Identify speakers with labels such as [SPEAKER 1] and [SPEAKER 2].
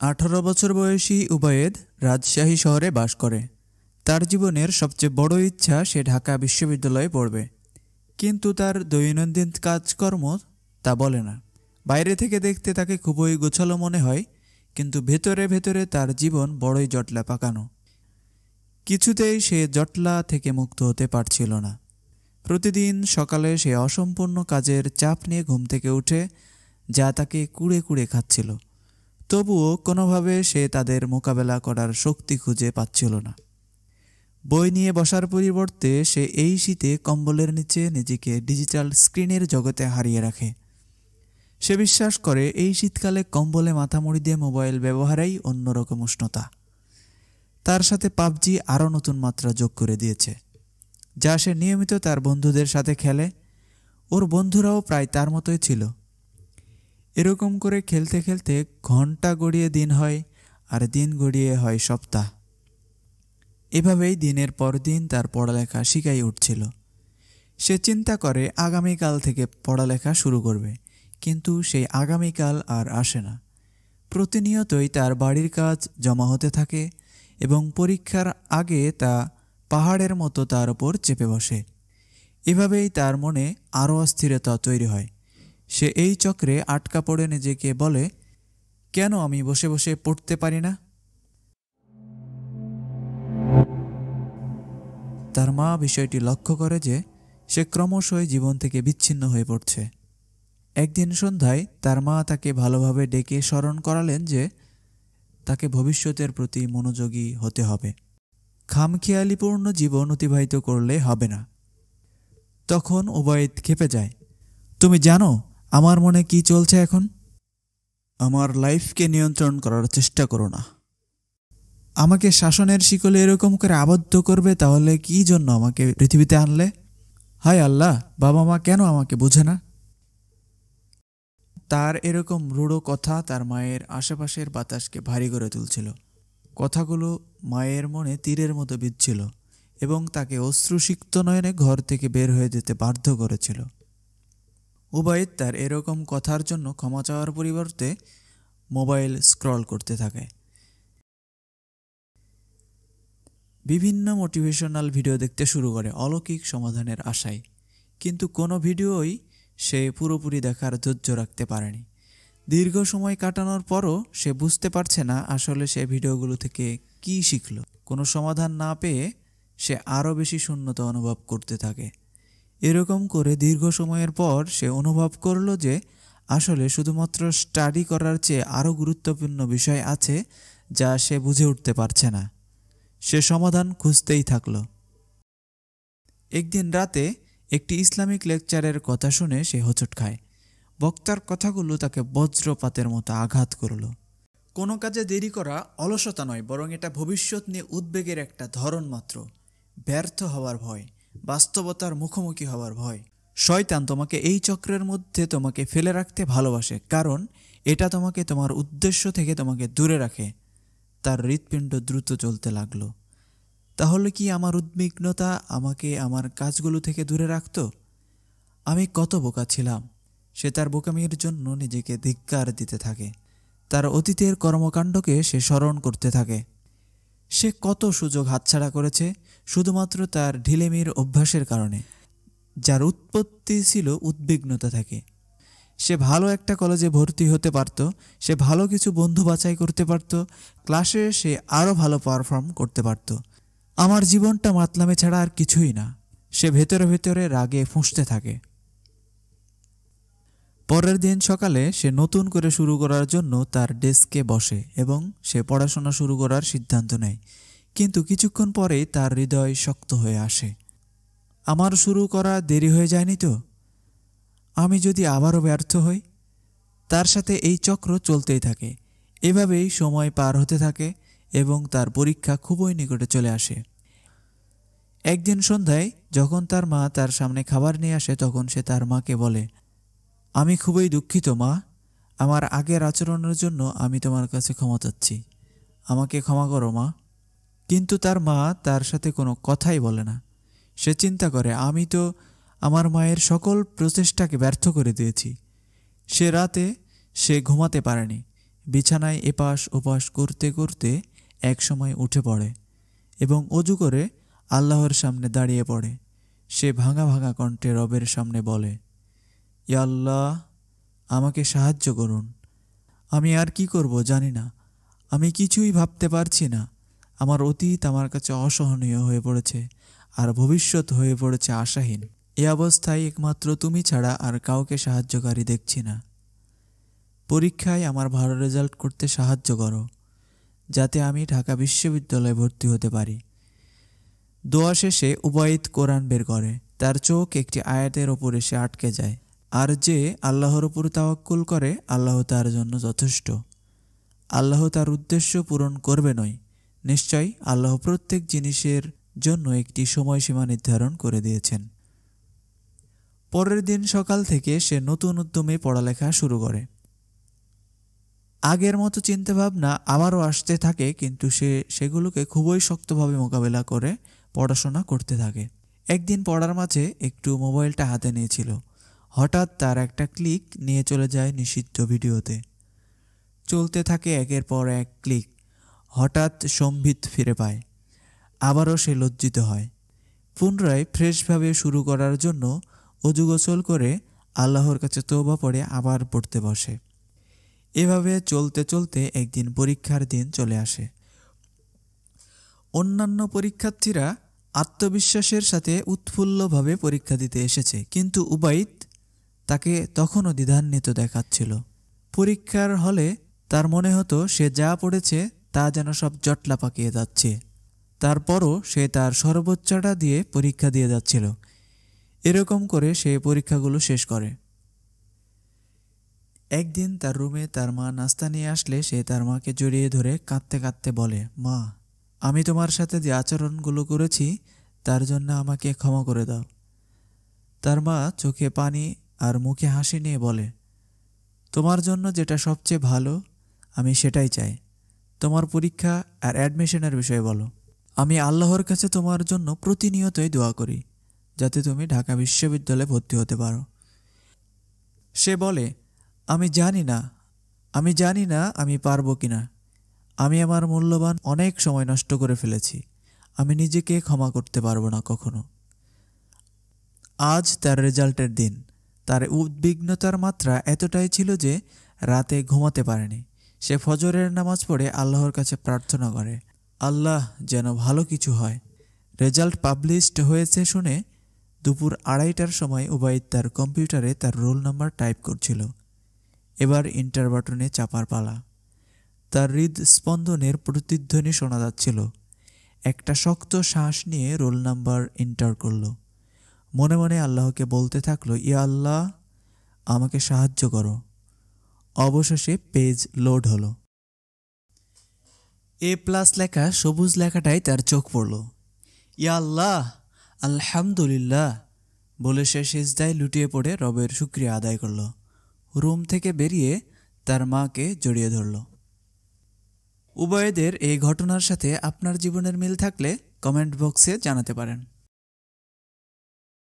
[SPEAKER 1] 18 বছর বয়সী উবায়েদ রাজশাহী শহরে বাস করে। তার জীবনের সবচেয়ে বড় ইচ্ছা সে ঢাকা বিশ্ববিদ্যালয়ে পড়বে, কিন্তু তার দৈনন্দিন কাজকর্ম তা বলে না। বাইরে থেকে দেখতে তাকে খুবই গোছালো মনে হয়, কিন্তু ভেতরে ভেতরে তার জীবন বড়ই জটলা পাকানো। কিছুতেই সে জটলা থেকে মুক্ত হতে পারছিল না। প্রতিদিন সকালে সে অসম্পূর্ণ কাজের চাপ নিয়ে ঘুম থেকে উঠে, যা তাকে কুড়ে কুড়ে খাচ্ছিল। তবুও কোনোভাবে সে তাদের মোকাবেলা করার শক্তি খুঁজে পাচ্ছিল না। বই নিয়ে বসার পরিবর্তে সে এই শীতে কম্বলের নিচে নিজেকে ডিজিটাল স্ক্রিনের জগতে হারিয়ে রাখে। সে বিশ্বাস করে এই শীতকালে কম্বলে মাথা মুড়ি দিয়ে মোবাইল ব্যবহারেই অন্যরকম উষ্ণতা। তার সাথে পাবজি আরও নতুন মাত্রা যোগ করে দিয়েছে, যা সে নিয়মিত তার বন্ধুদের সাথে খেলে। ওর বন্ধুরাও প্রায় তার মতোই ছিল। এরকম করে খেলতে খেলতে ঘন্টা গড়িয়ে দিন হয়, আর দিন গড়িয়ে হয় সপ্তাহ। এভাবেই দিনের পর দিন তার পড়ালেখা শিখাই উঠছিল। সে চিন্তা করে আগামীকাল থেকে পড়ালেখা শুরু করবে, কিন্তু সেই আগামীকাল আর আসে না। প্রতিনিয়তই তার বাড়ির কাজ জমা হতে থাকে এবং পরীক্ষার আগে তা পাহাড়ের মতো তার ওপর চেপে বসে। এভাবেই তার মনে আরও অস্থিরতা তৈরি হয়। সে এই চক্রে আটকা পড়ে নিজেকে বলে, কেন আমি বসে বসে পড়তে পারি না? তার মা বিষয়টি লক্ষ্য করে যে সে ক্রমশই জীবন থেকে বিচ্ছিন্ন হয়ে পড়ছে। একদিন সন্ধ্যায় তার মা তাকে ভালোভাবে ডেকে স্মরণ করালেন যে তাকে ভবিষ্যতের প্রতি মনোযোগী হতে হবে। খামখেয়ালিপূর্ণ জীবন অতিবাহিত করলে হবে না। তখন উবায়েদ ক্ষেপে যায়, তুমি জানো আমার মনে কি চলছে এখন? আমার লাইফকে নিয়ন্ত্রণ করার চেষ্টা করো না। আমাকে শাসনের শিকলে এরকম করে আবদ্ধ করবে, তাহলে কি জন্য আমাকে পৃথিবীতে আনলে? হায় আল্লাহ, বাবা মা কেন আমাকে বোঝে না? তার এরকম রূঢ় কথা তার মায়ের আশেপাশের বাতাসকে ভারী করে তুলছিল। কথাগুলো মায়ের মনে তীরের মতো বিঁধছিল এবং তাকে অশ্রুসিক্ত নয়নে ঘর থেকে বের হয়ে যেতে বাধ্য করেছিল। উবায়েদ তার এরকম কথার জন্য ক্ষমা চাওয়ার পরিবর্তে মোবাইল স্ক্রল করতে থাকে। বিভিন্ন মোটিভেশনাল ভিডিও দেখতে শুরু করে অলৌকিক সমাধানের আশায়, কিন্তু কোনো ভিডিওই সে পুরোপুরি দেখার ধৈর্য রাখতে পারেনি। দীর্ঘ সময় কাটানোর পরও সে বুঝতে পারছে না আসলে সে ভিডিওগুলো থেকে কী শিখল। কোনো সমাধান না পেয়ে সে আরও বেশি শূন্যতা অনুভব করতে থাকে। এরকম করে দীর্ঘ সময়ের পর সে অনুভব করল যে আসলে শুধুমাত্র স্টাডি করার চেয়ে আরও গুরুত্বপূর্ণ বিষয় আছে যা সে বুঝে উঠতে পারছে না। সে সমাধান খুঁজতেই থাকল। একদিন রাতে একটি ইসলামিক লেকচারের কথা শুনে সে হোঁচট খায়। বক্তার কথাগুলো তাকে বজ্রপাতের মতো আঘাত করল। কোনো কাজে দেরি করা অলসতা নয়, বরং এটা ভবিষ্যৎ নিয়ে উদ্বেগের একটা ধরন মাত্র। ব্যর্থ হওয়ার ভয়, বাস্তবতার মুখোমুখি হওয়ার ভয়। শয়তান তোমাকে এই চক্রের মধ্যে তোমাকে ফেলে রাখতে ভালোবাসে, কারণ এটা তোমাকে তোমার উদ্দেশ্য থেকে তোমাকে দূরে রাখে। তার হৃৎপিণ্ড দ্রুত চলতে লাগলো। তাহলে কি আমার উদ্বিগ্নতা আমাকে আমার কাজগুলো থেকে দূরে রাখত? আমি কত বোকা ছিলাম। সে তার বোকামির জন্য নিজেকে ধিক্কার দিতে থাকে। তার অতীতের কর্মকাণ্ডকে সে স্মরণ করতে থাকে। সে কত সুযোগ হাতছাড়া করেছে শুধুমাত্র তার ঢিলেমির অভ্যাসের কারণে, যার উৎপত্তি ছিল উদ্বিগ্নতা থেকে। সে ভালো একটা কলেজে ভর্তি হতে পারত, সে ভালো কিছু বন্ধু বাছাই করতে পারত, ক্লাসে সে আরও ভালো পারফর্ম করতে পারত। আমার জীবনটা মাতলামি ছাড়া আর কিছুই না, সে ভেতরে ভেতরে রাগে ফুঁসতে থাকে। পরের দিন সকালে সে নতুন করে শুরু করার জন্য তার ডেস্কে বসে এবং সে পড়াশোনা শুরু করার সিদ্ধান্ত নেয়। কিন্তু কিছুক্ষণ পরেই তার হৃদয় শক্ত হয়ে আসে। আমার শুরু করা দেরি হয়ে যায়নি তো? আমি যদি আবারও ব্যর্থ হই? তার সাথে এই চক্র চলতেই থাকে। এভাবেই সময় পার হতে থাকে এবং তার পরীক্ষা খুবই নিকটে চলে আসে। একদিন সন্ধ্যায় যখন তার মা তার সামনে খাবার নিয়ে আসে, তখন সে তার মাকে বলে, আমি খুবই দুঃখিত মা, আমার আগের আচরণের জন্য আমি তোমার কাছে ক্ষমা চাচ্ছি, আমাকে ক্ষমা করো মা। কিন্তু তার মা তার সাথে কোনো কথাই বলে না। সে চিন্তা করে, আমি তো আমার মায়ের সকল প্রচেষ্টাকে ব্যর্থ করে দিয়েছি। সে রাতে সে ঘুমাতে পারেনি। বিছানায় এপাশ ওপাশ করতে করতে একসময় উঠে পড়ে এবং অজু করে আল্লাহর সামনে দাঁড়িয়ে পড়ে। সে ভাঙা ভাঙা কণ্ঠে রবের সামনে বলে, ইয়া আল্লাহ, আমাকে সাহায্য করুন। আমি আর কি করব জানি না। আমি কিছুই ভাবতে পারছি না। আমার অতীত আমার কাছে অসহনীয় হয়ে পড়েছে, আর ভবিষ্যৎ হয়ে পড়েছে আশাহীন। এ অবস্থায় একমাত্র তুমি ছাড়া আর কাউকে সাহায্যকারী দেখছি না। পরীক্ষায় আমার ভালো রেজাল্ট করতে সাহায্য করো, যাতে আমি ঢাকা বিশ্ববিদ্যালয়ে ভর্তি হতে পারি। দোয়া শেষে উবাইদ কোরআন বের করে। তার চোখ একটি আয়াতের ওপর এসে আটকে যায়। আর যে আল্লাহর উপর তাওয়াক্কুল করে, আল্লাহ তার জন্য যথেষ্ট। আল্লাহ তার উদ্দেশ্য পূরণ করবেনই। নিশ্চয় আল্লাহ প্রত্যেক জিনিসের জন্য একটি সময়সীমা নির্ধারণ করে দিয়েছেন। পরের দিন সকাল থেকে সে নতুন উদ্যমে পড়ালেখা শুরু করে। আগের মতো চিন্তাভাবনা আবারও আসতে থাকে, কিন্তু সে সেগুলোকে খুবই শক্তভাবে মোকাবেলা করে পড়াশোনা করতে থাকে। একদিন পড়ার মাঝে একটু মোবাইলটা হাতে নিয়েছিল। হঠাৎ তার একটা ক্লিক নিয়ে চলে যায় নিষিদ্ধ ভিডিওতে। চলতে থাকে একের পর এক ক্লিক। হঠাৎ সম্বিত ফিরে পায়। আবারও সে লজ্জিত হয়। পুনরায় ফ্রেশভাবে শুরু করার জন্য অজু গোসল করে আল্লাহর কাছে তওবা পড়ে আবার পড়তে বসে। এভাবে চলতে চলতে একদিন পরীক্ষার দিন চলে আসে। অন্যান্য পরীক্ষার্থীরা আত্মবিশ্বাসের সাথে উৎফুল্লভাবে পরীক্ষা দিতে এসেছে, কিন্তু উবাইদ তাকে তখনও দ্বিধান্বিত দেখাচ্ছিল। পরীক্ষার হলে তার মনে হতো সে যা পড়েছে তা যেন সব জটলা পাকিয়ে যাচ্ছে। তারপরও সে তার সর্বোচ্চটা দিয়ে পরীক্ষা দিয়ে যাচ্ছিল। এরকম করে সে পরীক্ষাগুলো শেষ করে। একদিন তার রুমে তার মা নাস্তা নিয়ে আসলে সে তার মাকে জড়িয়ে ধরে কাঁদতে কাঁদতে বলে, মা, আমি তোমার সাথে যে আচরণগুলো করেছি তার জন্য আমাকে ক্ষমা করে দাও। তার মা চোখে পানি আর মুখে হাসি নিয়ে বলে, তোমার জন্য যেটা সবচেয়ে ভালো আমি সেটাই চাই। তোমার পরীক্ষা আর অ্যাডমিশনের বিষয়ে বলো। আমি আল্লাহর কাছে তোমার জন্য প্রতিনিয়তই দোয়া করি, যাতে তুমি ঢাকা বিশ্ববিদ্যালয়ে ভর্তি হতে পারো। সে বলে, আমি জানি না আমি পারবো কিনা। আমি আমার মূল্যবান অনেক সময় নষ্ট করে ফেলেছি। আমি নিজেকে ক্ষমা করতে পারবো না কখনো। আজ তার রেজাল্টের দিন। তার উদ্বিগ্নতার মাত্রা এতটাই ছিল যে রাতে ঘুমাতে পারেনি। সে ফজরের নামাজ পড়ে আল্লাহর কাছে প্রার্থনা করে, আল্লাহ, যেন ভালো কিছু হয়। রেজাল্ট পাবলিশড হয়েছে শুনে দুপুর 2:30টার সময় উবাইদ তার কম্পিউটারে তার রোল নাম্বার টাইপ করছিল। এবার ইন্টার বাটনে চাপার পালা। তার হৃদস্পন্দনের প্রতিধ্বনি শোনা যাচ্ছিল। একটা শক্ত শ্বাস নিয়ে রোল নাম্বার এন্টার করল। মনে মনে আল্লাহকে বলতে থাকলো, ইয়া আল্লাহ, আমাকে সাহায্য করো। অবশেষে পেজ লোড হলো। A+ লেখা সবুজ লেখাটাই তার চোখ পড়ল। ইয়া আল্লাহ, আলহামদুলিল্লাহ বলে সে সিজদায় লুটিয়ে পড়ে রবের শুকরিয়া আদায় করল। রুম থেকে বেরিয়ে তার মাকে জড়িয়ে ধরল। উবায়েদের এই ঘটনার সাথে আপনার জীবনের মিল থাকলে কমেন্ট বক্সে জানাতে পারেন।